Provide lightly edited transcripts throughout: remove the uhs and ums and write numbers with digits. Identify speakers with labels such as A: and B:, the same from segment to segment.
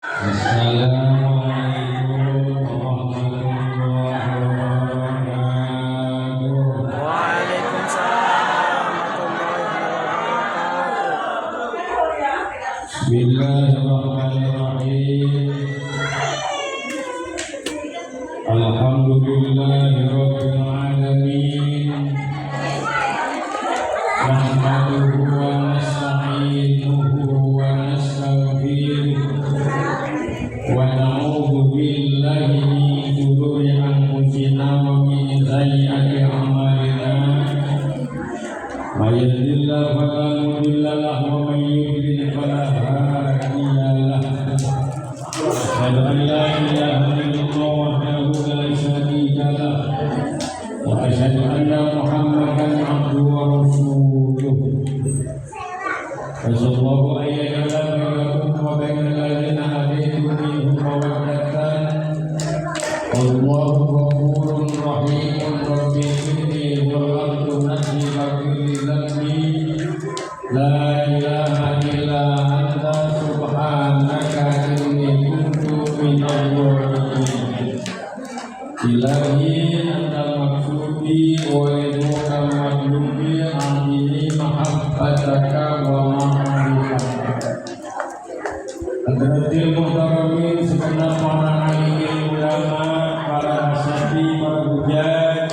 A: Assalamualaikum warahmatullahi wabarakatuh.
B: Waalaikumsalam warahmatullahi wabarakatuh.
A: Bismillahirrahmanirrahim. Alhamdulillahirabbil alamin. Nahmaduhu wa nasta'inuhu wa nastaghfiruh. Wa na'udzu billahi min shururi anfusina wa min sayyiati a'malina. May yahdihillahu fala mudilla lahu wa may yudlil fala hadiya lahu. Asyhadu an la ilaha illallah wahdahu la syarika lahu wa asyhadu anna Muhammadan abduhu wa rasuluh. Sallallahu alaihi wa sallam wa bainal ladzina hadithu minhum mawaddatan. Allahu ghafurur rahim. Rabbi inni wal-ardu nafsi kulli dhanbi. La ilaha illa anta subhanaka inni kuntu minadh dhalimin. Ilahi anta maksudi wa ilmuka madlubi amini mahabbataka wa ma'rifataka. Hadratil muhtaramin segenap para alim ulama, para asyafi, para hujat,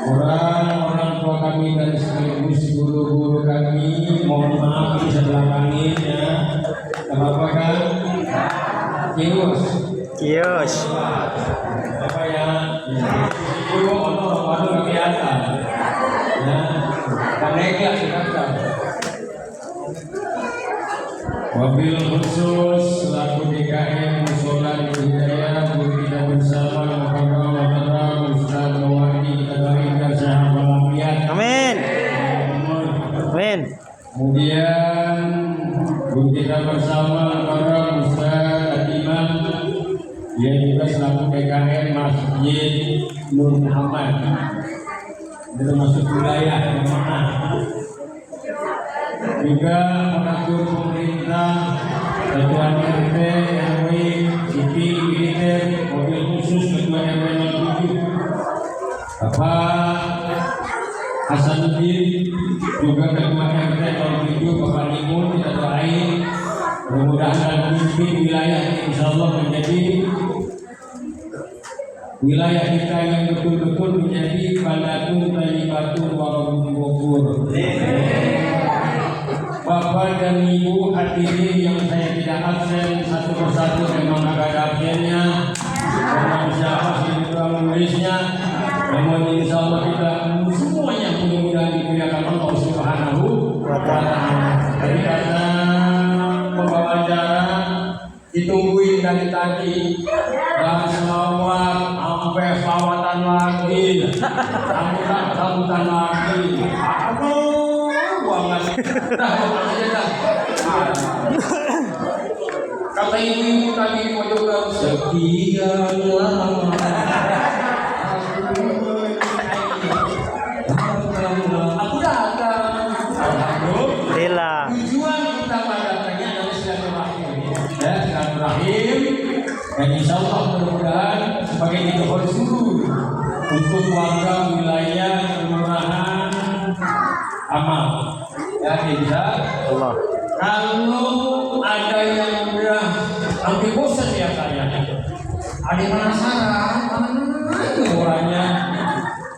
A: orang tua kami dan sekaligus guru-guru kami, mohon maaf di sebelah kami ya. Apa kan?
B: Kios.
A: Apa ya? Guru ono kelihatan. Ya. Kaneka sekarang. Wabil khusus selaku DKM Musola Hidayah guru kita bersama Muhammad Ustaz Mawadi kita doakan sehat walafiat.
B: Amin. Amin.
A: Kemudian guru kita bersama para Ustaz Imam, dia juga selaku DKM Masjid Nur Muhammad. Itu masuk wilayah yang mana? Juga mengatur pemerintah, ketua RT, RW, sipil, militer, mobil khusus ketua RW 07, Bapak Hasanuddin, juga ketua RT 07, Bapak Limun, kita doain mudah-mudahan memimpin wilayah insya Allah menjadi wilayah kita yang betul-betul menjadi baladun thayyibatun wa rabbun ghafur. Bapak dan Ibu hadirin yang saya tidak absen satu persatu, memang ada absennya, memang siapa sih menulisnya, memang insya Allah kita semuanya mudah-mudahan dimuliakan Allah Subhanahu wa Ta'ala. Jadi karena pembawa acara ditungguin dari tadi dan selawat sampai selawatan lagi, sambutan lagi. Aduh, banget. Kata ibu tadi mau juga sekian lama. Aku datang.
B: Alhamdulillah.
A: Tujuan utama datangnya adalah silaturahim. Ya, silaturahim. Dan insya Allah mudah-mudahan sebagai dikehor suruh untuk warga wilayah kelurahan amal. Ya, insya
B: Allah.
A: Kalau ada yang udah hampir bosan ya saya, ada yang penasaran mana itu orangnya.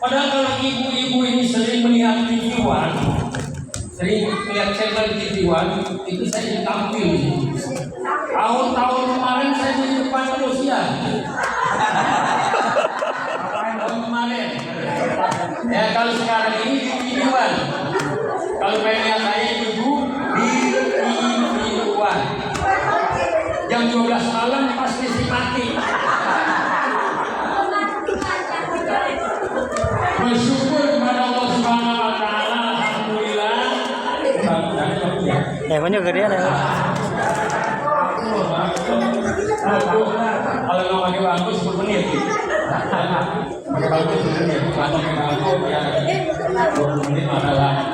A: Padahal kalau ibu-ibu ini sering melihat TV One, sering melihat channel TV One, itu saya ditampil. Tahun-tahun kemarin saya di depan Indosiar. Tahun kemarin. Ya kalau sekarang ini di TV One. Kalau pengen saya ibu di TV One. Jam 12 malam pasti si mati. Bersyukur kepada Allah Subhanahu wa Ta'ala, alhamdulillah.
B: Punya gedean ya.
A: Kalau nggak pakai bangku 10 menit. Pakai bangku 10 menit. Kalau pakai bangku ya 20 menit masalah.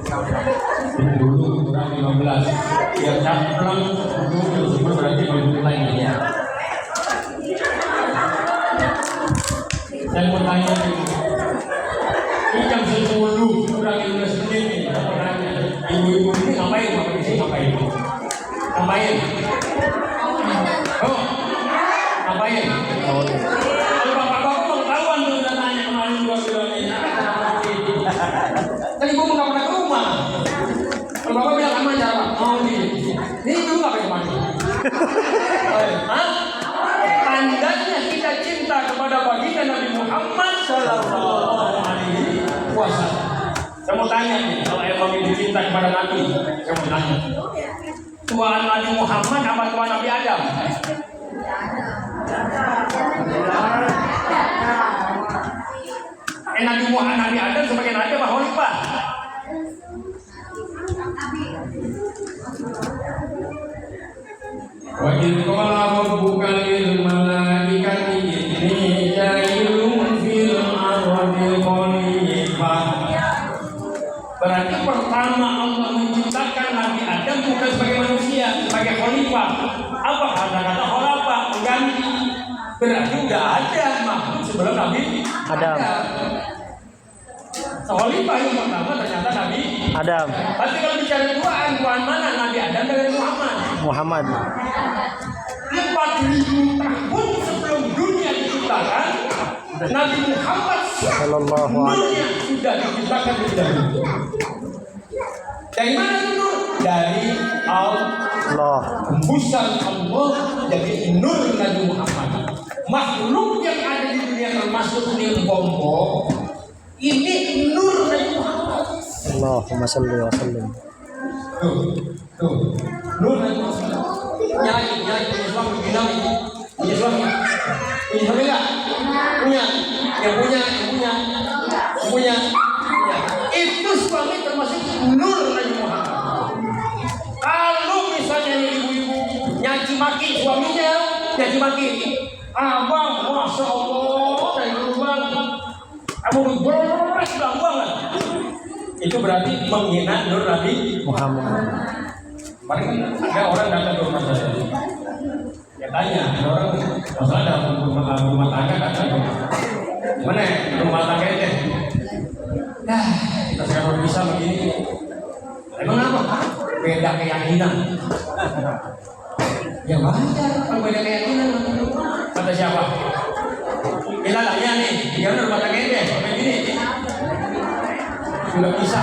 A: Dulu kurang 15. Ya caplang dulu berarti mulai ya. Saya mau tanya nih, ini jam 10 kurang 15 menit nih, saya mau tanya, ibu-ibu ini ngapain? Ngapain? Oh, ngapain? Kalau bapak-bapak pengetahuan tuh udah tanya kemarin 2 bulan ini. Kan ibu nggak pernah ke rumah. Kalau bapak bilang sama aja, mau ini dulu nggak pakai mandi. Hah? Tandanya kita cinta kepada baginda Nabi Muhammad Sallallahu Alaihi Wasallam. Saya mau tanya nih, kalau emang itu cinta kepada Nabi, saya mau tanya. Tuhan Nabi Muhammad apa Tuhan Nabi Adam? Nabi Muhammad Nabi Adam sebagai Nabi apa Khalifah? Wa in qala rabbuka lil malaikati inni ja'ilun fil ardi khalifah. Berarti pertama Allah menciptakan Nabi Adam bukan sebagai manusia, sebagai khalifah. Apa kata-kata khalifah? Mengganti. Berarti udah ada makhluk sebelum Nabi Adam. Khalifah yang pertama ternyata Nabi
B: Adam.
A: Tapi kalau bicara Tuhan mana Nabi Adam dengan Muhammad? 4.000 tahun sebelum dunia diciptakan, Nabi Muhammad
B: Sallallahu
A: nurnya sudah diciptakan di dalam. Dari mana itu nur? Dari Allah. Tembusan Allah jadi nur Nabi Muhammad. Makhluk yang ada di dunia termasuk Nirbombong ini nur Nabi Muhammad.
B: Allahumma salli wa sallim.
A: Tuh, nur Nabi Muhammad. Nyai, punya suami, punya suami nggak? Punya. Itu suami termasuk nur Nabi Muhammad. Kalau misalnya ibu-ibu nyaci maki suaminya, abang, masya Allah, dari lubang, kamu beres banget. Itu berarti menghina nur Nabi
B: Muhammad.
A: Paling ada orang datang ke rumah saya, ya tanya, ada orang masalah dalam rumah tangga datang, gimana rumah tangga itu? Nah, kita sekarang bisa begini. Emang apa? Beda keyakinan. Ya wajar, kalau beda keyakinan. Kata siapa? Kita tanya nih, gimana rumah tangga itu? Sampai gini. Sudah bisa.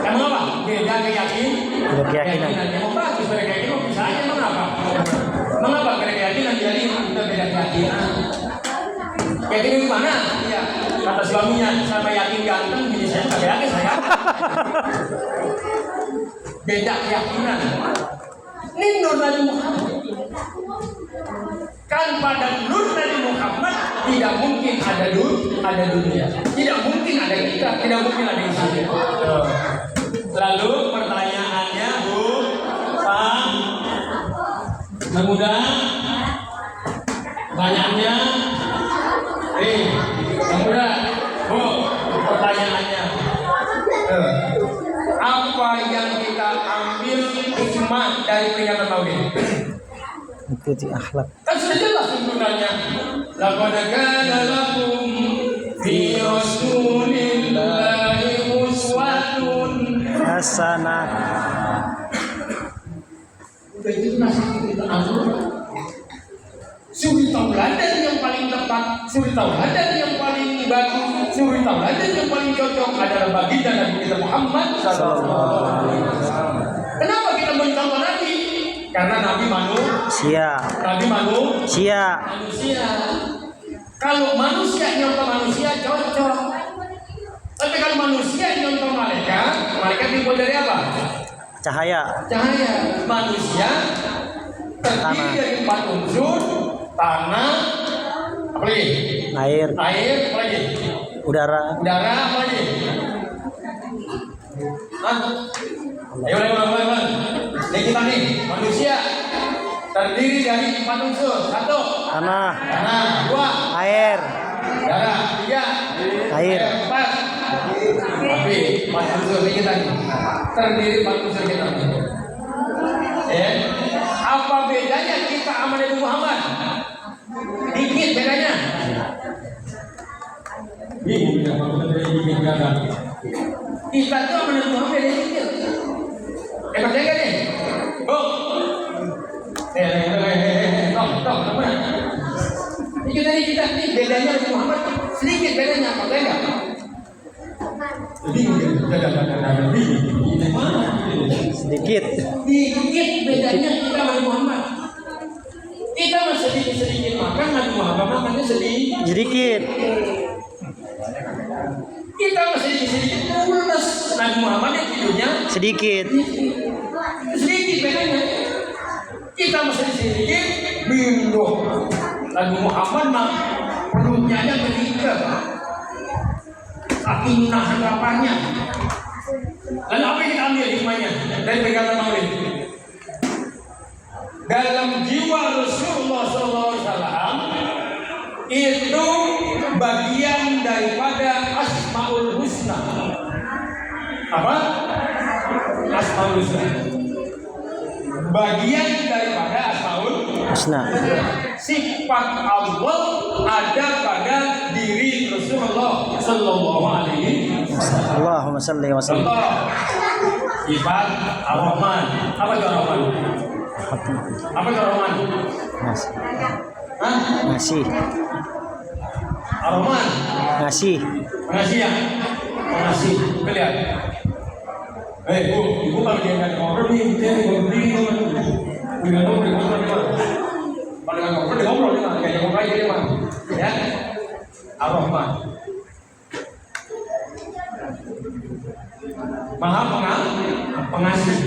A: Emang apa? Beda keyakinan. Emang bagus beda keyakinan, bisa aja. Mengapa beda keyakinan jadi kita beda keyakinan? Yakin di mana? Iya. Kata suaminya, sama yakin ganteng, jadi saya nggak yakin saya. Beda keyakinan. Ini nur Nabi Muhammad. Kan pada nur Nabi Muhammad tidak mungkin ada dunia, tidak mungkin ada kita, tidak mungkin ada isinya. Lalu pertanyaannya, Bu, Pak, mudah. Pertanyaannya, mudah, Bu, pertanyaannya, apa yang kita ambil hikmah dari peringatan Maulid?
B: Ikuti akhlak.
A: Kan sudah jelas tuntunannya. Laqad kana lakum fi rasulillahi uswatun
B: hasanah.
A: Udah itu nasihat kita ambil. Suri tauladan yang paling tepat, suri tauladan yang paling bagus, suri tauladan yang paling cocok adalah baginda Nabi kita Muhammad sallallahu alaihi wasallam. Kenapa kita mencontoh Nabi? Karena Nabi manusia. Kalau manusia nyontoh manusia cocok. Tapi kalau manusia nyontoh malaikat dibuat dari apa?
B: Cahaya.
A: Manusia terdiri dari 4 unsur: tanah, apa lagi?
B: Air,
A: apa lagi?
B: udara,
A: apa lagi? Ayo, ini kita nih, manusia terdiri dari 4 unsur. 1,
B: tanah,
A: 2,
B: air,
A: udara, 3,
B: air,
A: 4, Tapi Pak unsur kita terdiri 4 unsur kita. Apa bedanya kita sama Nabi Muhammad? Dikit bedanya. Bingung ya kalau dikit gagal. Kita tuh sama Nabi Muhammad beda dikit. Percaya gak nih? Tong, mana? Ini kita nih bedanya Nabi Muhammad sedikit bedanya, percaya nggak?
B: Sedikit.
A: Dikit bedanya kita Nabi Muhammad. Kita masih sedikit makan, Nabi Muhammad makannya sedikit. Kita masih sedikit pulas, Nabi Muhammad yang tidurnya
B: Sedikit.
A: Sedikit bedanya. Kita masih sedikit minum. Nabi Muhammad mah perutnya aja meningkat. Saking nahan laparnya. Lalu apa yang kita ambil hikmahnya dari perkataan Maulid? Dalam jiwa Rasulullah SAW itu bagian daripada Asmaul Husna. Apa? Asmaul Husna. Bagian daripada Asmaul
B: Husna.
A: Sifat Allah ada pada diri Rasulullah Sallallahu Alaihi Wasallam.
B: Allahumma salli wa sallim.
A: Contoh sifat Ar-Rahman. Apa itu Ar-Rahman? Apa itu Ar-Rahman?
B: Ngasih.
A: Ar-Rahman.
B: Ngasih.
A: Pengasih ya? Pengasih. Lihat. Ibu kalau dia nggak ngobrol nih, dia ngobrol pada ngobrol nih, kayak ngobrol aja dia mah, ya. Ar-Rahman. Maha pengasih.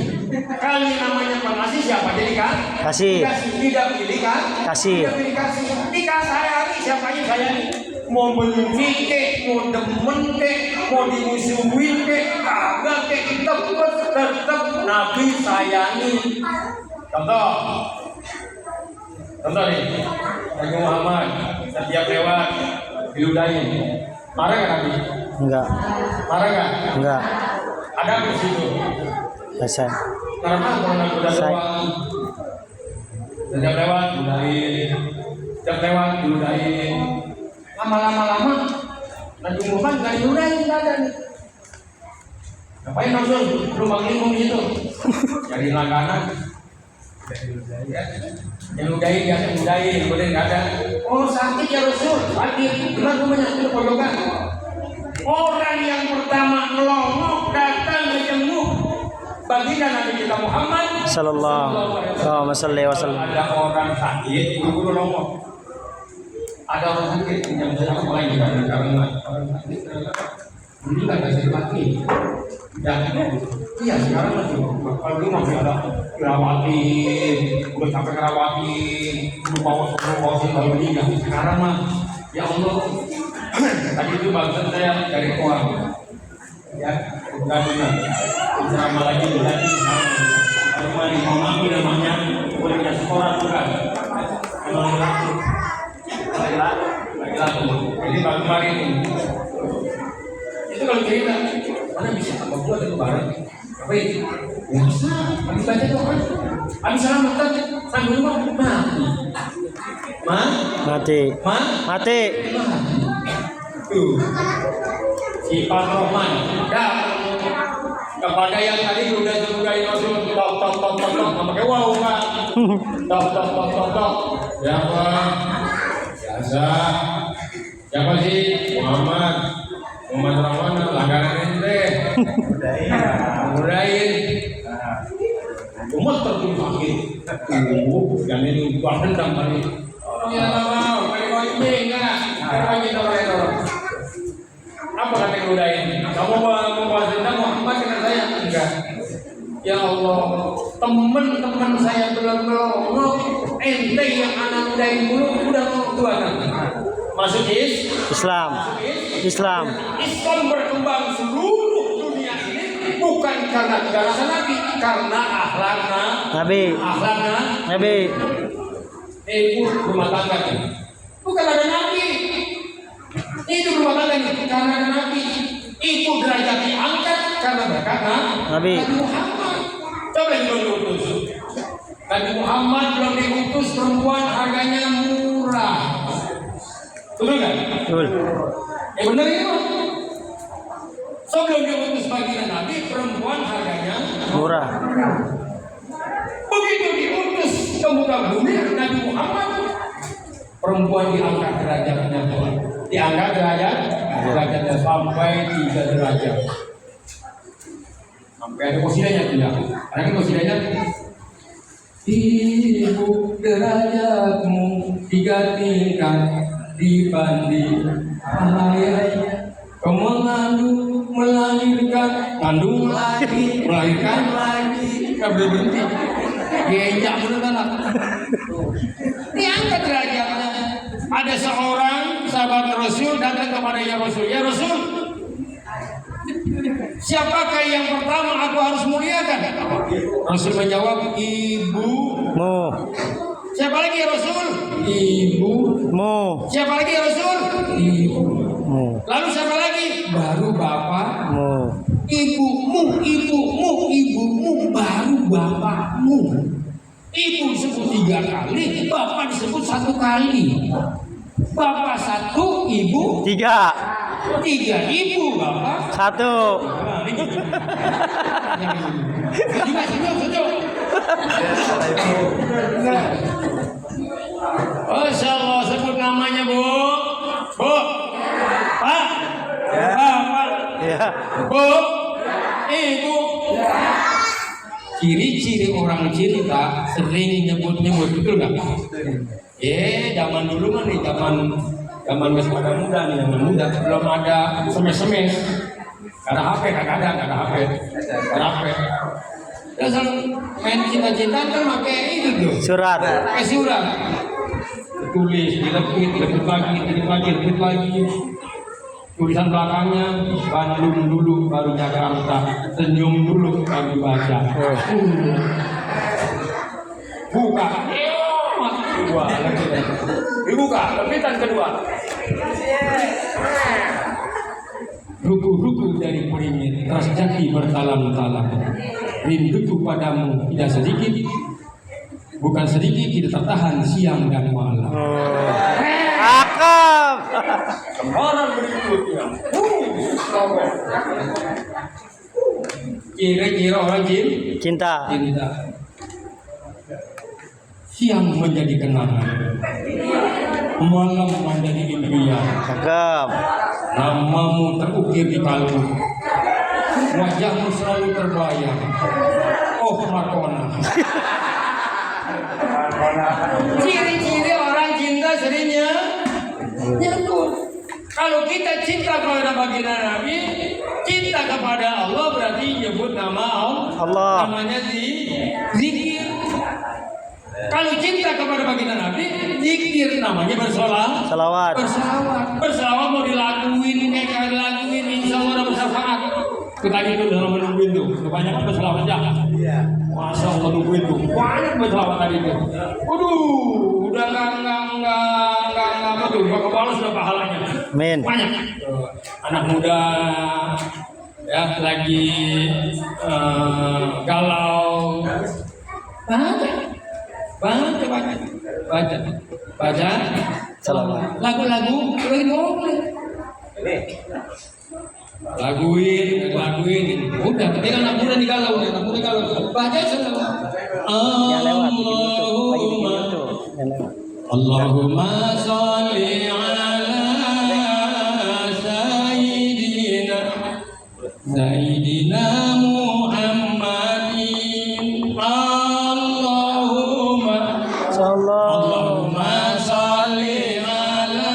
A: Kali namanya pengasih siapa jadi kan?
B: Kasih.
A: Tidak pilih kan?
B: Kasih.
A: Tidak pilih kasih. Dikasih siapa yang sayangi? Mau benci kek, mau demen kek, mau dimusuhin kek, kagak kek, tetap Nabi sayangi. Contoh nih, Nabi Muhammad setiap lewat diludahin. Marah nggak Nabi?
B: Enggak.
A: Marah nggak?
B: Enggak.
A: Ada di situ.
B: Saya.
A: Karena kalau Nabi udah lewat, setiap lewat diludahin, setiap lewat diludahin. Lama Nabi Muhammad nggak diludahin, nggak ada nih. Ngapain Rasul? Rumah lingkung itu. Jadi langganan. Yang ludahin, biasa ludahin, kemudian nggak ada. Oh sakit ya Rasul, sakit. Gimana rumahnya? Itu pojokan. Orang yang pertama ngelongok datang menjenguk baginda Nabi kita Muhammad
B: Sallallahu alaihi wasallam.
A: Ada orang sakit, buru-buru nongok. Ada orang sakit yang saya mulai karena orang sakit meninggal kasih mati. Iya sekarang masih kalau dulu masih ada dirawatin, udah sampai ngerawatin, udah bawa kalau meninggal. Sekarang mah ya Allah, tadi itu barusan saya dari orang, ya bukan benar, ceramah lagi berarti sama di mamaku namanya bolehnya sekolah bukan, lagi-lagi, jadi baru kemarin itu kalau cerita mana bisa apa gua ada lebaran apa itu biasa habis baca doa habis salam makan sambil
B: mati.
A: Tuh sifat Rahman dah kepada yang tadi udah diludahin Rasul tok pakai wow kan tok ya apa biasa siapa sih Muhammad Rahman langganan ente udahin umat tertulis sakit yang ini buat dendam kali orang yang mau ini enggak apa kata udahin kamu mau balas dendam Muhammad dengan saya enggak ya Allah teman-teman saya belum melongok ente yang anak udahin dulu udah mau tua kan masuk Islam berkembang seluruh dunia ini bukan karena kedaratan Nabi, karena akhlaknya Nabi. Ibu rumah tangga bukan ada Nabi, itu rumah tangga ini karena ada Nabi. Itu derajat diangkat karena berkat
B: Nabi.
A: Muhammad. Coba yang belum diutus. Nabi Muhammad belum diutus perempuan harganya murah. Betul nggak?
B: Betul.
A: Benar itu. Sebelum diutus baginda Nabi, perempuan harganya
B: Murah.
A: Begitu diutus ke muka bumi Nabi Muhammad, perempuan diangkat derajatnya. Diangkat derajatnya sampai 3 derajat. Sampai ada posisinya tidak. Ada kan posisinya? Ibu derajatmu 3 tingkat dibanding ayahnya. Kau mengandung, melahirkan, kandung lagi, melahirkan lagi, nggak berhenti. Gejak bener anak. Diangkat derajatnya. Ada seorang sahabat Rasul datang kepada ya Rasul. Ya Rasul, siapakah yang pertama aku harus muliakan? Rasul menjawab, ibumu. Siapa lagi ya Rasul? Ibumu. Siapa lagi ya Rasul? Ibumu. Lalu siapa lagi? Baru bapakmu. Ibumu, baru bapakmu. Ibu disebut 3 kali, bapak disebut 1 kali. Bapak 1, ibu 3. 3 ibu, bapak
B: 1.
A: Setuju. Masya Allah, sebut namanya Bu. Bu. Pak. Bapak.
B: Ya.
A: Bu. Ibu. Ciri-ciri orang cinta sering nyebut-nyebut, betul nggak? Zaman dulu kan nih, zaman masih pada muda nih, zaman muda belum ada SMS. Gak ada HP, gak ada HP. Terus main cinta-cintaan kan pakai itu tuh.
B: Surat.
A: Pakai surat. Tulis, dilepit lagi. Tulisan belakangnya, Bandung dulu baru Jakarta, senyum dulu baru baca. Buka. Dibuka, lepitan kedua. Ruku-ruku dari perimit, terjadi bertalam-talam. Rinduku padamu tidak sedikit, bukan sedikit, tidak tertahan siang dan malam.
B: Akam.
A: Kemarin berikutnya. Kira-kira orang
B: Cinta.
A: Siang menjadi kenangan, malam menjadi impian.
B: Akam.
A: Namamu terukir di kalbu, wajahmu selalu terbayang. Oh Markona. Ciri-ciri orang cinta seringnya nyebut. Kalau kita cinta kepada baginda Nabi, cinta kepada Allah berarti nyebut nama
B: Allah.
A: Namanya zikir. Kalau cinta kepada baginda Nabi, zikir namanya
B: Salawat.
A: Berselawat mau dilakuin, mereka dilakuin, insya Allah bersyafaat. Tadi itu dalam menungguin tuh, kebanyakan berselawat aja. Masya Allah nungguin tuh, banyak berselawat tadi itu. Waduh, udah nggak betul, nggak kebalas sudah pahalanya.
B: Amin.
A: Banyak. Anak muda ya lagi galau. Baca
B: Salawat.
A: lagu-lagu laguin udah ketika anak muda digalau baca salawat.
B: Yang lewat di YouTube. Lagi di YouTube. Yang lewat.
A: Allahumma sholli ala Sayyidina Muhammadin. Allahumma sholli ala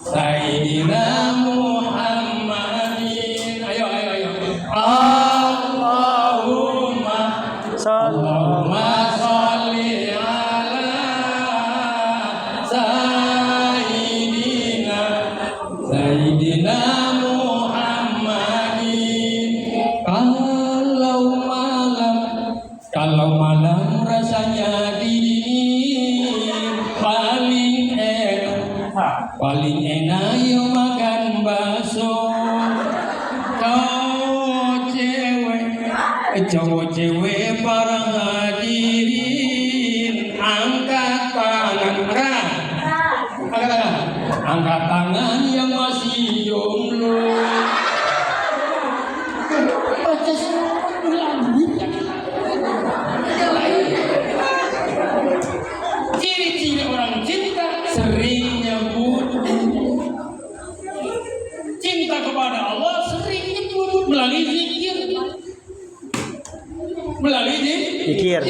A: Sayyidina Muhammadin. Ayo. Allahumma sholli ala cowok cewek para hadirin angkat tangan. Angkat tangan yang masih jomblo. Baca surat lagu. Ciri-ciri orang cinta sering nyebut cinta kepada Allah, sering nyebut melalui zikir. Melalui
B: Zikir.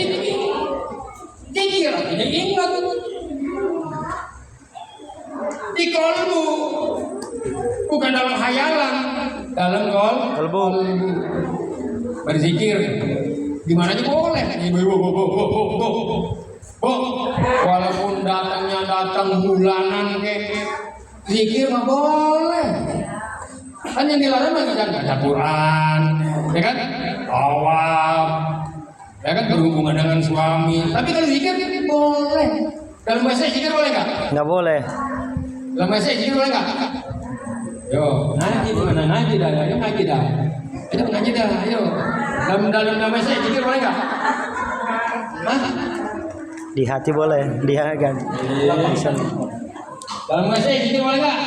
A: Zikir artinya ingat. Di kolbu, bukan dalam khayalan, dalam kolbu. Berzikir di mana aja boleh. Walaupun datangnya datang bulanan zikir mah boleh. Kan yang dilarang mah jangan baca Quran, ya kan? Tawaf, ya kan, berhubungan dengan suami. Tapi kalau zikir boleh. Dalam bahasa zikir boleh nggak?
B: Nggak boleh.
A: Dalam bahasa zikir boleh nggak? Yo, ngaji di mana? Ngaji dah, ayo ngaji dah. Ayo ngaji dah, ayo. Dalam bahasa zikir boleh nggak? Hah?
B: Di hati boleh, dia kan.
A: Dalam bahasa zikir boleh nggak?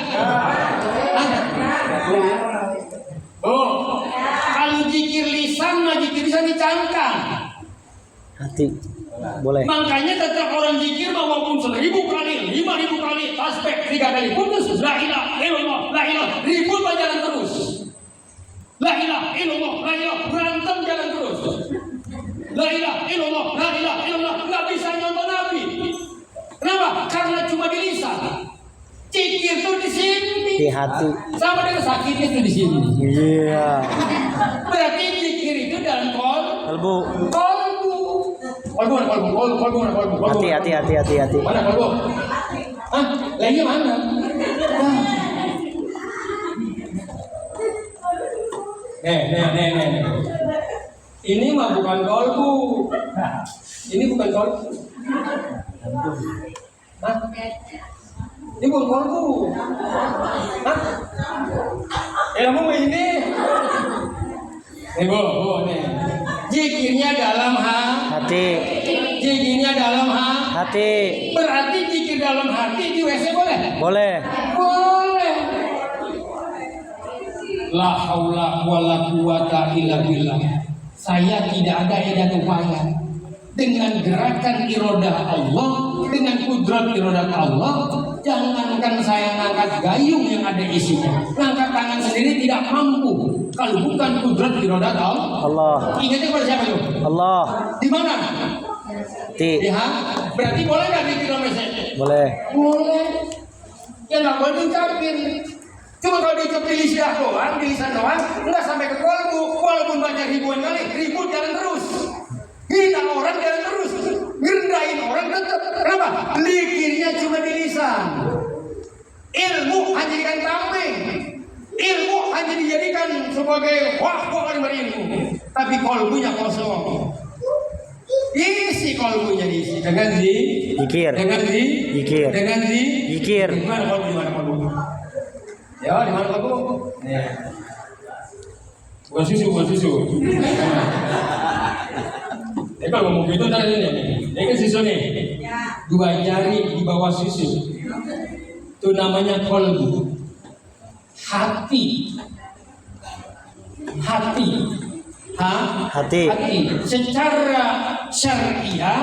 A: Oh, kalau zikir lisan, zikir lisan dicangkang.
B: Hati boleh.
A: Makanya tetap orang zikir walaupun 1000 kali, 5000 kali, tasbih 3 kali putus, la ilaha illallah, la ilaha, ribut jalan terus. La ilaha illallah, la ilaha, berantem jalan terus. La ilaha illallah, la ilaha illallah, nggak bisa nyontoh Nabi. Kenapa? Karena cuma di lisan. Zikir itu di sini.
B: Di hati.
A: Sama dengan sakitnya itu di sini.
B: Iya.
A: Berarti zikir itu dalam
B: Kolbu.
A: Kolbu.
B: Hati.
A: Mana kolbu? Hah? Lainnya mana? Nih. Ini mah bukan kolbu. Ini bukan kolbu. Hah? Ini bukan kolbu. Hah? Kamu ini? Nih bu, nih. Zikirnya dalam
B: Hati.
A: Zikirnya dalam
B: Hati.
A: Berarti zikir dalam hati di WC boleh?
B: Boleh.
A: Boleh. La haula wala quwata illa billah. Saya tidak ada upaya dengan gerakan irodah Allah, dengan kudrat irodah Allah. Jangankan saya ngangkat gayung yang ada isinya, ngangkat tangan sendiri tidak mampu kalau bukan kudrat irodah
B: Allah.
A: Ingatnya pada siapa itu?
B: Allah.
A: Di mana?
B: Hati.
A: Ya, berarti boleh nggak zikir dalam WC?
B: Boleh.
A: Boleh. Ya nggak boleh diucapin. Cuma kalau diucap di lisan doang, nggak sampai ke kolbu. Walaupun baca ribuan kali, ribut jalan terus. Hina orang jalan terus, ngerendahin orang tetap. Kenapa? Zikirnya cuma di lisan. Ilmu hanya dijadikan tameng. Ilmu hanya dijadikan sebagai wah ilmu. Tapi kolbunya kosong. Isi kolbunya diisi dengan
B: zikir. Zikir. Zikir.
A: Di mana kolbu? Ya, di mana kolbu? Nih. Bukan susu. Ya kalau ngomong gitu tadi nih. Ini kan susu nih. 2 jari di bawah susu. Itu namanya kolbu. Hati. Secara syariah,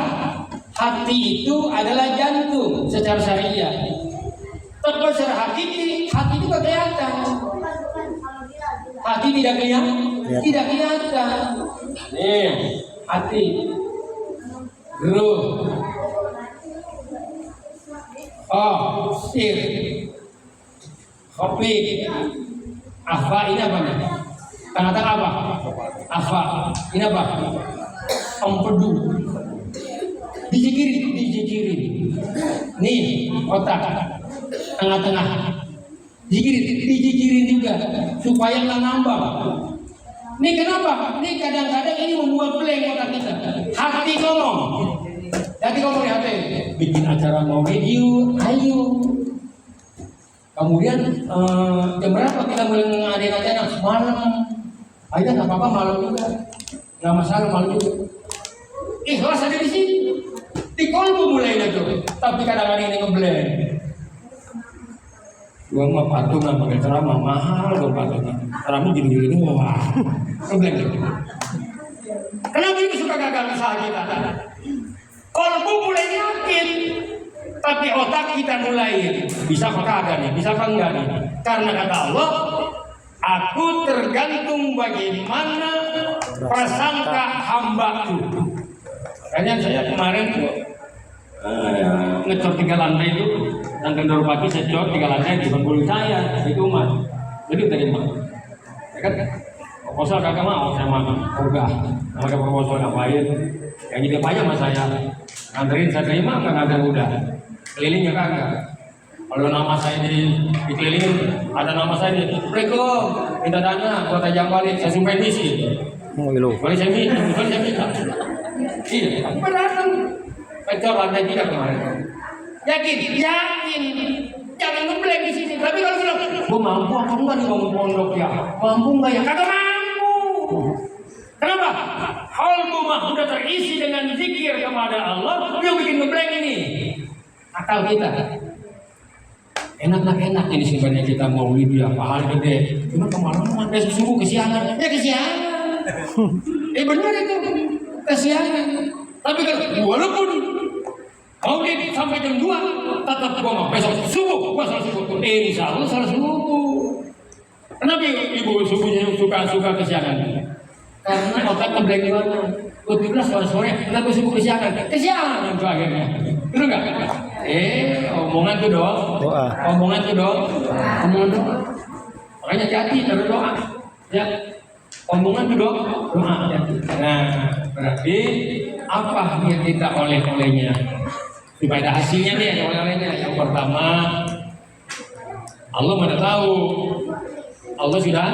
A: hati itu adalah jantung secara syariah. Tapi secara hakiki, hati itu tidak kelihatan. Hati tidak kelihatan. Nih, hati, ruh, sir, kopi, afa ini apa nih? Tengah-tengah apa? Afa. Ini apa? Empedu. Dijikirin. Nih, otak. Tengah-tengah. Dijikirin juga supaya nggak ngambang. Nih kenapa? Nih kadang-kadang ini membuat blank otak kita. Hati ngomong. Di hati. Bikin acara mau video, ayo. Kemudian jam berapa kita mulai ngadain acara? Malam. Ayo nggak apa-apa malam juga. nggak masalah malu juga. Ikhlas ada di sini, di kolbu mulainya tuh. Tapi kadang-kadang ini ngeblend. Gua mah patungan pakai ceramah mahal dong patungan. Ceramah gini-gini wah, ngeblend gitu. Kenapa ini suka gagal usaha kita? Kolbu mulai yakin, tapi otak kita mulai bisa apa kagak nih, bisa apa enggak nih? Karena kata Allah, aku tergantung bagaimana prasangka hambaku. Makanya saya kemarin ngecor 3 lantai itu, dan kendor pagi saya cor 3 lantai di bengkulu saya, itu mah. Jadi terima. Ya kan? Proposal kagak mau sama Oga, sama proposal ngapain? Yang jadi apa aja sama saya. Nganterin saya terima, kagak udah. Kelilingnya kagak. Kalau nama saya dikelilingin, ada nama saya nih. Assalamualaikum, minta dana buat ajang balik, saya sumpah misi. Balik saya minta. Iya, berdatang. Kecor lantai 3 kemarin. Yakin. Jangan ngeblank di sini. Tapi kalau bilang, gua mampu apa enggak nih bangun pondok ya? Mampu enggak ya? Kagak mampu. Kenapa? Qalbu mah udah terisi dengan zikir kepada Allah, yang bikin ngeblank ini. Akal kita. Enak ini sebenarnya kita mau ya, pahala gede. Cuma kemalaman, besok subuh kesiangan. Ya kesiangan. Benar itu. Kesiangan. Tapi kan walaupun maulid sampai jam 2 tetap gua mau besok subuh gua salah subuh. Insya Allah salah subuh. Kenapa ibu subuhnya suka kesiangan? Karena otak ngeblank di mana? 12 sore kenapa subuh kesiangan? Kesiangan tuh akhirnya. Betul nggak? Omongan tuh doang. Omongan tuh doang. Makanya hati dari doa. Ya. Omongan tuh doang. Doa. Nah, berarti apa yang kita oleh-olehnya? Supaya ada hasilnya nih, oleh-olehnya. Yang pertama, Allah sudah tahu. Allah sudah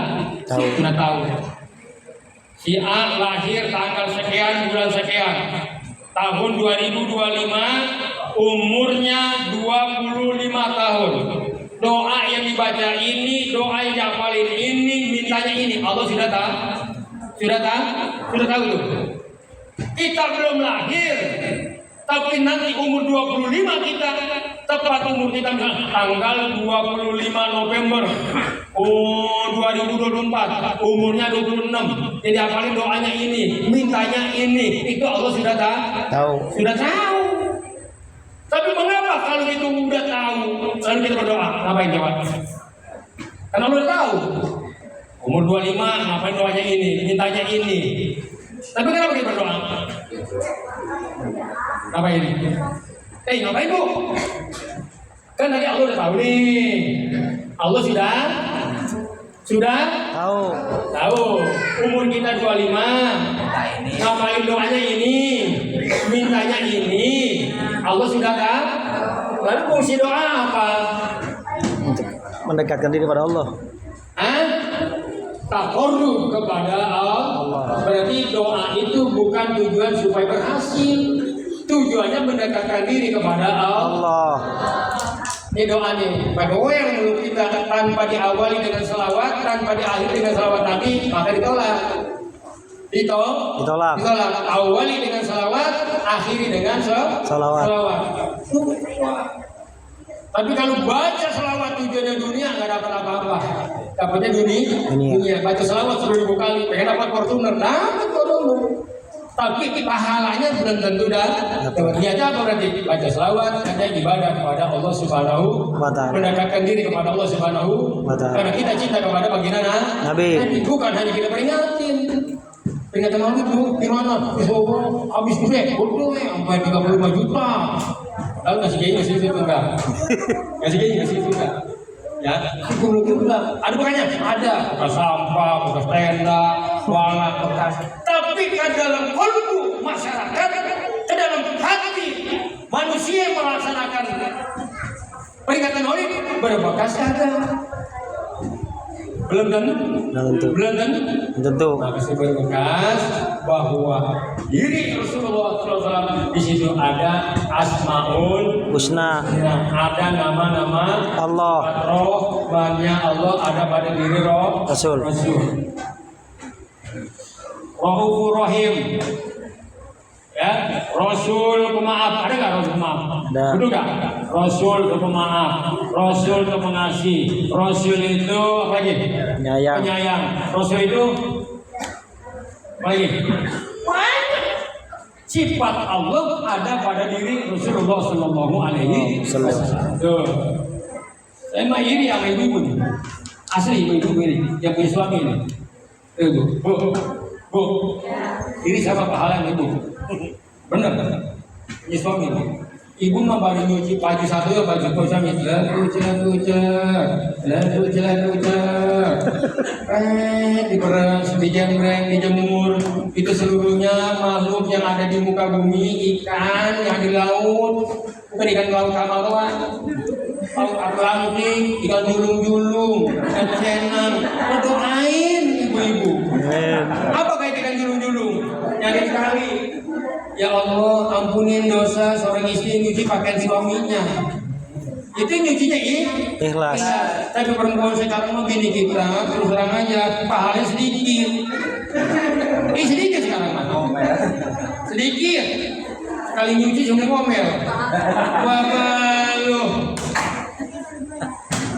A: tahu. Si A lahir tanggal sekian, bulan sekian. Tahun 2025, umurnya 25 tahun. Doa yang dibaca ini, doa yang dihafalin ini, mintanya ini. Allah sudah tahu. Sudah tahu tuh. Kita belum lahir, tapi nanti umur 25 kita, tepat umur kita misalnya tanggal 25 November 2024, umurnya 26. Jadi hafalin doanya ini, mintanya ini. Itu Allah sudah tahu. Sudah tahu. Tapi mengapa kalau itu udah tahu, lalu kita berdoa? Ngapain coba? Karena Allah udah tahu. Umur 25, ngapain doanya ini, mintanya ini. Tapi kenapa kita berdoa? Ngapain? Ngapain bu? Kan tadi Allah udah tahu nih. Allah sudah tahu. Umur kita 25. Ngapain doanya ini, mintanya ini. Allah sudah tahu. Lalu fungsi doa apa?
B: Untuk mendekatkan diri kepada Allah.
A: Taqarrub kepada Allah. Berarti doa itu bukan tujuan supaya berhasil. Tujuannya mendekatkan diri kepada Allah. Ini doa nih. Doa yang menurut kita tanpa diawali dengan selawat, tanpa diakhiri dengan selawat Nabi, maka ditolak. Ditolak. Awali dengan selawat, akhiri dengan selawat. Tapi kalau baca selawat tujuannya dunia, nggak dapat apa-apa. Dapatnya dunia. Baca selawat 10.000 kali, pengen dapat Fortuner, dapat Fortuner. Tapi pahalanya belum tentu dapat. Niatnya apa berarti? Baca selawat, hanya ibadah kepada Allah Subhanahu wa Ta'ala. Mendekatkan diri kepada Allah Subhanahu wa Ta'ala. Karena kita cinta kepada baginda Nabi. Bukan hanya kita peringatin. Peringatan Nabi itu gimana? Habis gede, bodoh sampai 35 juta. Lalu ngasih gaji ngasih itu enggak? Ngasih gaji ngasih itu enggak? Ya, aku belum bilang. Ada bukannya? Ada. Bekas sampah, bekas tenda, walah, bekas. Tapi ke dalam kalbu masyarakat, ke dalam hati manusia yang melaksanakan peringatan Maulid berbekas ada. Belum tentu. Masih berbekas bahwa diri Rasulullah SAW di situ ada Asmaul Husna, ada nama-nama Allah, rohnya Allah ada pada diri Rasul. Raufur Rahim. Ya, Rasul pemaaf. Ada nggak Rasul pemaaf?
B: Ada.
A: Betul nggak? Rasul itu pemaaf, Rasul itu pengasih, Rasul itu apa lagi?
B: Penyayang.
A: Penyayang. Rasul itu apa lagi? Sifat Allah ada pada diri Rasulullah Sallallahu Alaihi Wasallam. Tuh. Saya mah iri sama ibu nih. Asli ibu ini, yang punya suami ini. Tuh, bu. Ini sama pahala ibu. Benar. Punya suami ini. Ibu mah baru nyuci baju satu ya baju suami. Lalu diperas, dijemur. Itu seluruhnya makhluk yang ada di muka bumi, ikan yang di laut, bukan ikan laut sama doang. Laut Atlantik, ikan julung-julung, ikan cenang, berdoain ibu-ibu. Apa kayak ikan julung-julung? Nyari kali. Ya Allah, ampunin dosa seorang istri nyuci pakaian suaminya. Itu nyucinya
B: Ikhlas.
A: Tapi perempuan sekarang mau gini kita terus terang aja pahalanya sedikit. Sedikit sekarang mah. Sedikit. Kali nyuci cuma ngomel. Bapak lu.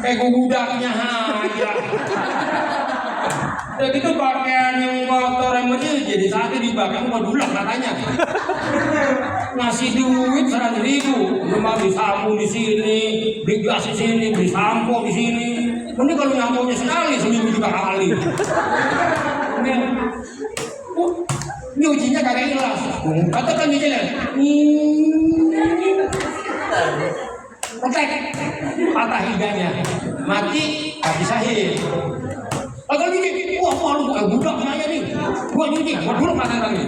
A: Kayak gudaknya aja. Jadi itu pakaian yang kotor yang jadi satu dibakar mau dulang katanya. Ngasih duit 100.000, cuma beli sampo di sini, beli gas di sini, beli sampo di sini. Ini kalau nyamponya sekali seminggu juga kali. Nyucinya kagak ikhlas. Katakan nyucinya. Petek, patah hidangnya, mati, habis sahih. Agak nyuci, wah malu, budak saya nih. Gua nyuci, gua dulu patah lagi.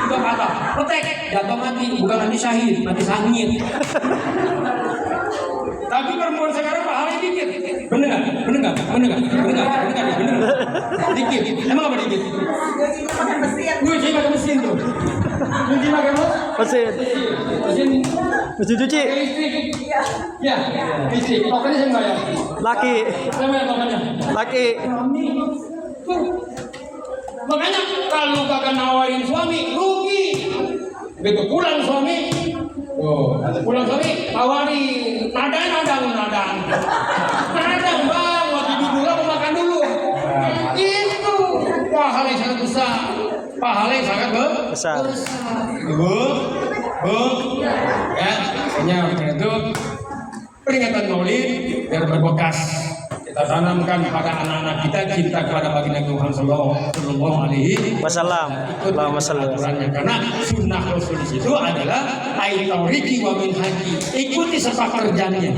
A: Udah patah, petek, jatuh mati, bukan mati syahid, mati sangit. Tapi perempuan sekarang pahalanya dikit. Bener nggak? Dikit. Emang apa dikit? Nyuci pakai mesin tuh. Nyuci pakai mesin.
B: Mesin cuci.
A: Ya, istri. Pokoknya saya bayar.
B: Laki.
A: Saya bayar pokoknya.
B: Laki.
A: Makanya kalau kagak nawarin suami rugi. Begitu pulang suami, tawari nadang bang, waktu dulu mau makan dulu. Itu pahala yang sangat besar, besar. Ya, pokoknya itu peringatan Maulid biar berbekas. Kita tanamkan pada anak-anak kita cinta kepada baginda Tuhan Sallallahu Alaihi Wasallam. Karena sunnah Rasul itu adalah aitauriki wa min haji. Ikuti sepak terjangnya.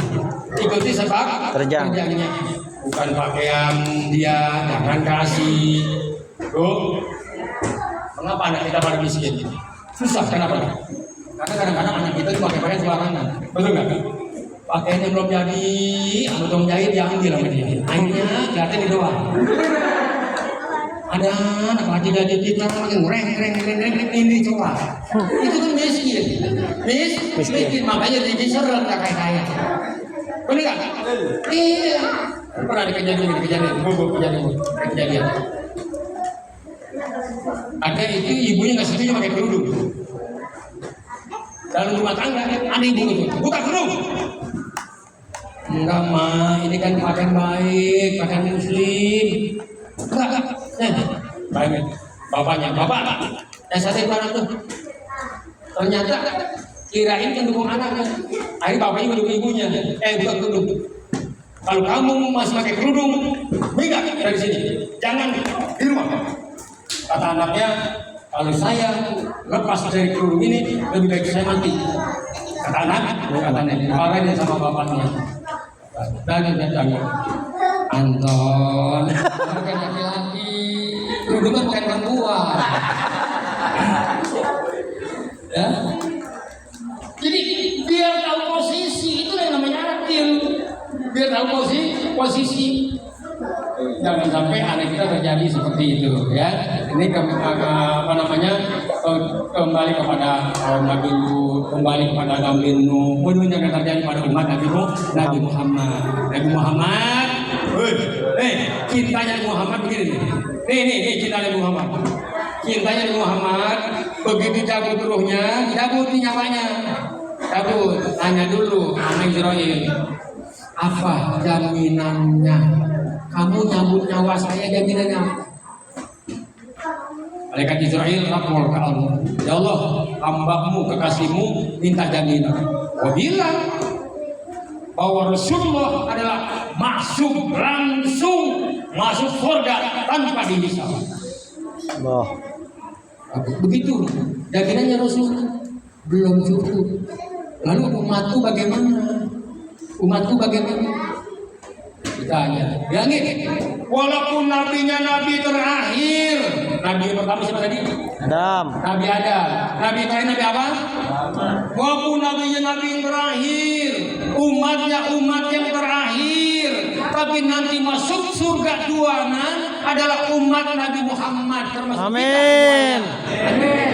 A: Bukan pakaian dia, jangan kasih. Tuh. Mengapa anak kita pada miskin? Susah kenapa? Karena kadang-kadang anak kita itu pakai pakaian sembarangan. Betul nggak? Pakaiannya belum jadi, belum jahit diambil sama dia. Akhirnya kelihatan di doang. Ada anak laki gaji kita reng ini coba. Itu kan miskin. Miskin makanya jadi seret kayak kaya. Benar nggak? Iya. Pernah di kejadian. Ada itu ibunya nggak setuju pakai kerudung. Dalam rumah tangga ada ibu itu buka kerudung. Enggak mah, ini kan pakaian baik, pakaian muslim. Enggak. Baik. Bapak. Yang satu itu anak tuh. Ternyata kirain kan dukung anaknya. Akhirnya bapaknya mendukung ibunya. Bukan kerudung. Kalau kamu masih pakai kerudung, minggat dari sini. Jangan di rumah. Kata anaknya, kalau saya lepas dari kerudung ini, lebih baik saya mati. Kata anaknya, dimarahin sama bapaknya. Dan Anton, bukan laki-laki, kerudung kan bukan perempuan. Ya, jadi biar tahu posisi itu yang namanya adil. Biar tahu posisi. Jangan sampai anak kita terjadi seperti itu, ya. Ini kembali kepada Nabi Lut, kembali kepada Nabi Nuh. Jangan terjadi pada umat Nabi Muhammad. Cintanya Muhammad begini nih. Nih cintanya Muhammad. Cintanya Muhammad begitu cabut ruhnya, cabut nyawanya. Cabut, tanya dulu sama Israel. Apa jaminannya? Kamu nyabut nyawa saya, jaminannya? Malaikat Israel lapor ke Allah. Ya Allah, hamba-Mu, kekasih-Mu minta jaminan. Oh bilang bahwa Rasulullah adalah langsung masuk surga tanpa dihisab.
B: Allah.
A: Begitu jaminannya Rasul. Belum cukup. Lalu umatku bagaimana? Ditanya. Bilangin, walaupun nabinya nabi terakhir. Nabi yang pertama siapa tadi?
B: Adam.
A: Nabi Adam. Nabi terakhir nabi apa? Walaupun nabinya nabi yang terakhir, umatnya umat yang terakhir, tapi nanti masuk surga duanan adalah umat Nabi Muhammad termasuk
B: Amin.
A: Amin.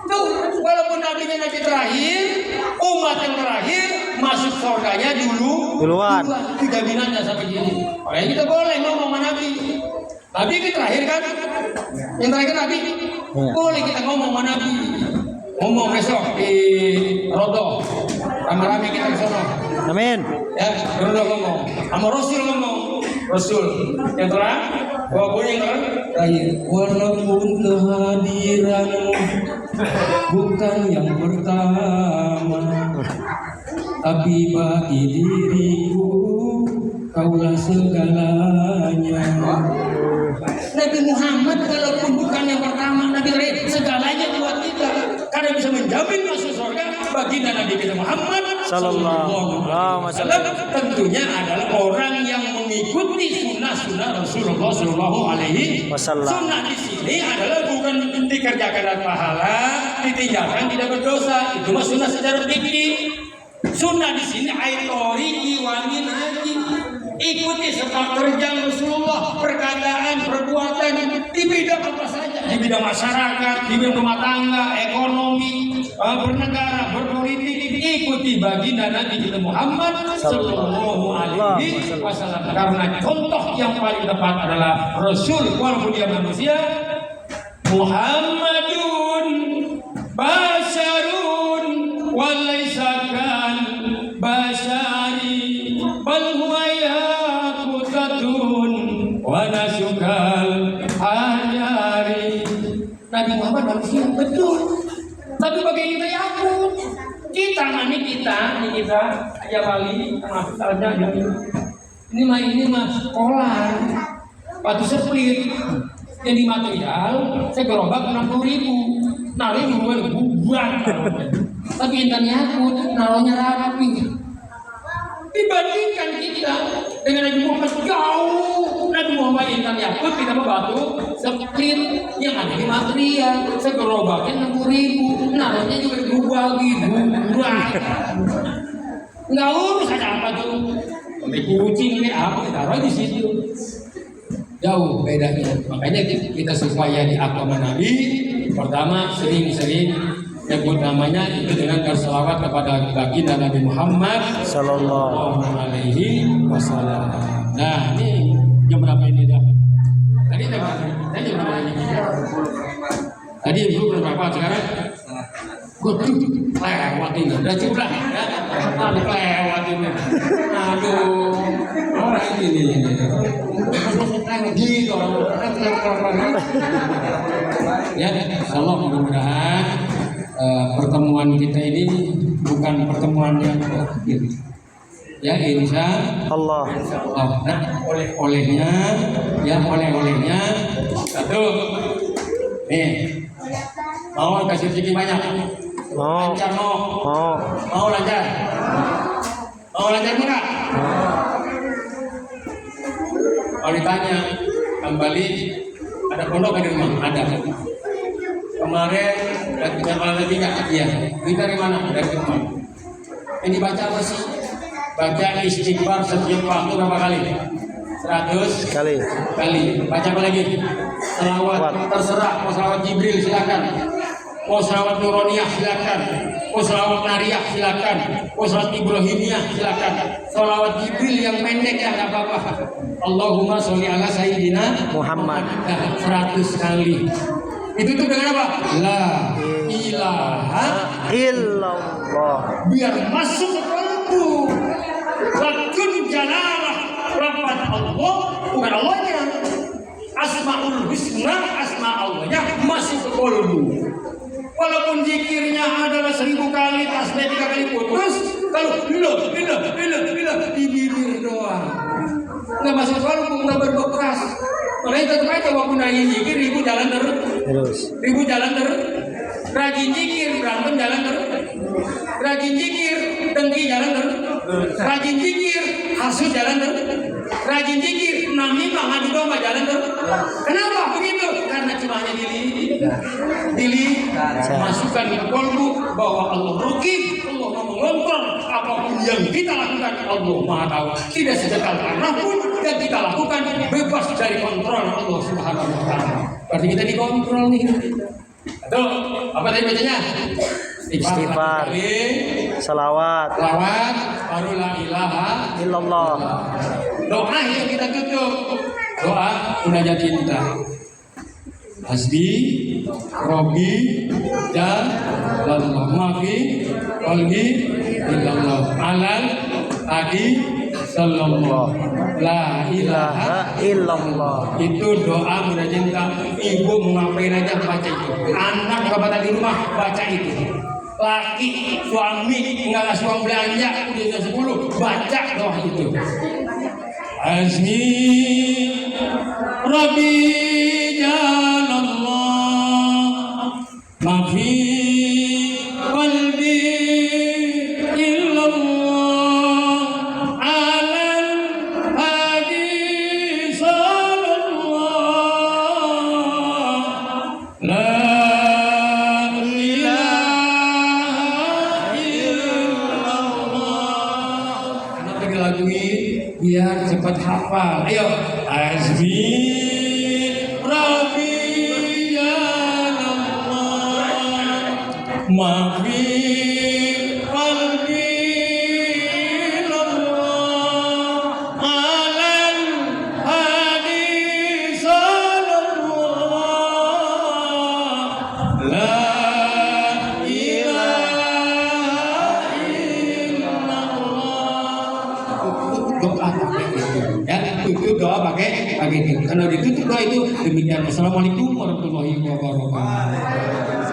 A: Tuh, walaupun nabinya nabi terakhir, umat yang terakhir masuk surganya duluan. Itu jaminannya sampai gini. Makanya kita boleh ngomong sama Nabi. Nabi itu terakhir kan? Yang terakhir kan Nabi.
B: Ya.
A: Boleh kita ngomong sama Nabi. Ngomong besok di Rodo. Rame-rame kita ke sana.
B: Amin.
A: Ya, Rodo ngomong. Sama Rasul ngomong. Rasul yang terakhir. Walaupun yang terakhir. Walaupun kehadiranmu bukan yang pertama, tapi bagi diriku kaulah segalanya. Nabi Muhammad walaupun bukan yang pertama, Nabi lain segalanya buat kita. Karena bisa menjamin masuk surga baginda Nabi kita Muhammad
B: Sallallahu alaihi wasallam.
A: Tentunya adalah orang yang mengikuti sunnah-sunnah Rasulullah Sallallahu Alaihi Wasallam. Sunnah di sini adalah bukan dikerjakan dan pahala, ditinggalkan tidak berdosa. Itu mah sunnah secara fikih. Sunnah di sini aitori iwamin haji. Ikuti sepak terjang Rasulullah, perkataan, perbuatan di bidang apa saja, di bidang masyarakat, di bidang rumah tangga, ekonomi, bernegara, berpolitik. Ikuti baginda Nabi kita Muhammad Sallallahu Alaihi Wasallam. Karena contoh yang paling tepat adalah Rasul walaupun dia manusia. Muhammadun basyarun walaysa kan basyari bal huwa yaqutatun wa nasukal hajari. Nabi Muhammad manusia betul, tapi bagi kita yakut. Kita aja Bali termasuk saja ini mah kolar batu split jadi material saya gerobak 60.000 nari duluan buang tapi intan yakut naronya rapi. Dibandingkan kita dengan Nabi Muhammad jauh. Nabi Muhammad intan yakut kita mau batu split yang ada di material saya gerobaknya 60.000 naronya juga dibuang buang. Nggak urus ada apa tuh, sampai kucing apa taruh di situ. Jauh bedanya. Makanya kita supaya di agama Nabi pertama sering-sering nyebut namanya itu dengan berselawat kepada baginda Nabi Muhammad Sallallahu Alaihi Wasallam. Nah ini jam berapa ini dah? Tadi jam berapa ini? Tadi belum berapa sekarang? Lewat ini, udah curang ya. Lewat ini. Aduh, orang ini. Gitu. Ya, insyaallah mudah-mudahan pertemuan kita ini bukan pertemuan yang terakhir. Ya, insya Allah. Nah, oleh-olehnya satu. Nih. Mau kasih rezeki banyak. Lancar mau lancar. Mau lancar enggak? Kalau ditanya kembali ada pondok di rumah? Ada. Kemarin yang malam ketiga, iya. Ini dari mana? Dari rumah. Ini baca apa sih? Baca istighfar setiap waktu berapa kali? 100 kali. Baca apa lagi? Selawat terserah. Mau selawat Jibril silakan. Mau selawat Nuroniyah silakan, mau selawat Nariyah silakan, mau selawat Ibrahimiyah silakan. Selawat Jibril yang pendek ya nggak apa-apa. Allahumma sholli ala sayyidina
B: Muhammad.
A: 100 kali. Itu tuh dengan apa? La ilaha
B: illallah.
A: Biar masuk ke kalbu. Lakun jalalah rabbad Allah, bukan Allahnya. Asmaul husna, asma Allahnya masuk ke kalbu. Walaupun zikirnya adalah 1000 kali, tasbih 3 kali putus, kalau bila di bibir doang, nggak masuk kalbu, nggak berbekas. Makanya tetap aja walaupun lagi zikir, ribu jalan terus. Rajin zikir, berantem jalan terus. Rajin zikir, dengki jalan terus. Rajin zikir, hasud jalan terus. Rajin zikir, namimah ngadu domba jalan terus. Kenapa begitu? Karena cuma hanya masukkan ke kalbu bahwa Allah rukib, Allah mengontrol apapun yang kita lakukan. Allah Maha tahu, tidak sedekal manapun yang kita lakukan bebas dari kontrol Allah Subhanahu wa taala. Berarti kita dikontrol nih. Tuh, apa tadi bacanya?
B: Istighfar, salawat,
A: baru la ilaha
B: illallah.
A: Doa yang kita tutup, doa munajat cinta. Hasbi, Robi, dan Allah mafi, qalbi, illallah. Alal, adi, sallallahu. La ilaha
B: illallah.
A: Itu doa munajat cinta. Ibu mau ngapain aja baca itu. Anak bapak di rumah baca itu. Laki, suami, nggak ngasih uang belanja, udah jam 10, baca doa itu. Azmi, Rabbi, Jalallah, Mafi, Qalbi, Illallah, Alal, Hadi, Sallallahu, La biar cepat hafal. Ayo, Azmi Rabbi Jalallah, Mafi Qalbi Illallah, Alal Hadi Sallallahu, La itu doa pakai itu. Karena ditutup doa itu demikian. Assalamualaikum warahmatullahi wabarakatuh.